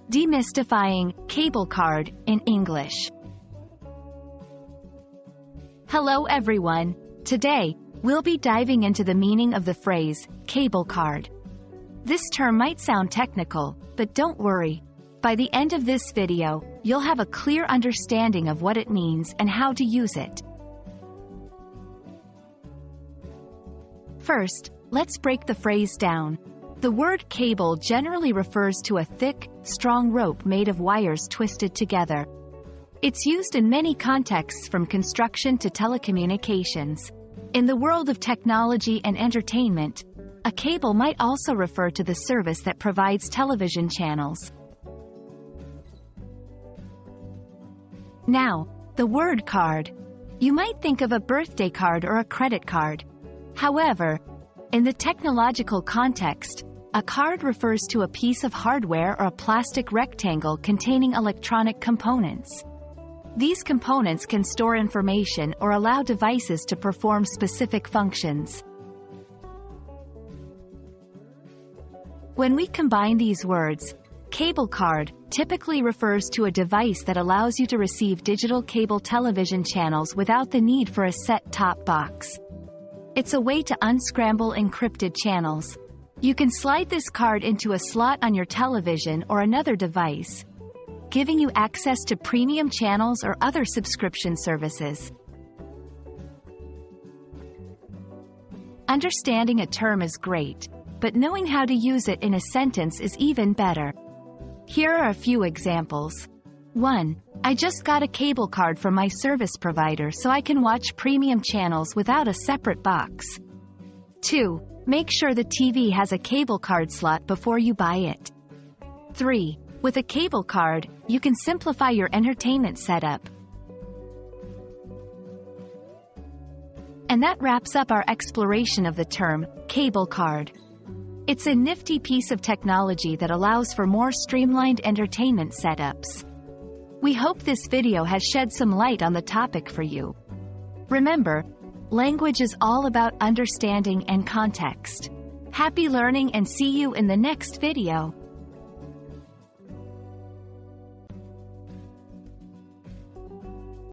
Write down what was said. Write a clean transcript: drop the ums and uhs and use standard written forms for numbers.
Demystifying Cable Card in English. Hello everyone. Today, we'll be diving into the meaning of the phrase, cable card. This term might sound technical, but don't worry. By the end of this video, you'll have a clear understanding of what it means and how to use it. First, let's break the phrase down. The word cable generally refers to a thick, strong rope made of wires twisted together. It's used in many contexts from construction to telecommunications. In the world of technology and entertainment, a cable might also refer to the service that provides television channels. Now, the word card. You might think of a birthday card or a credit card. However, in the technological context, a card refers to a piece of hardware or a plastic rectangle containing electronic components. These components can store information or allow devices to perform specific functions. When we combine these words, cable card typically refers to a device that allows you to receive digital cable television channels without the need for a set-top box. It's a way to unscramble encrypted channels. You can slide this card into a slot on your television or another device, giving you access to premium channels or other subscription services. Understanding a term is great, but knowing how to use it in a sentence is even better. Here are a few examples. 1. I just got a cable card from my service provider so I can watch premium channels without a separate box. 2. Make sure the TV has a cable card slot before you buy it. 3. With a cable card, you can simplify your entertainment setup. And that wraps up our exploration of the term, cable card. It's a nifty piece of technology that allows for more streamlined entertainment setups. We hope this video has shed some light on the topic for you. Remember, language is all about understanding and context. Happy learning and see you in the next video.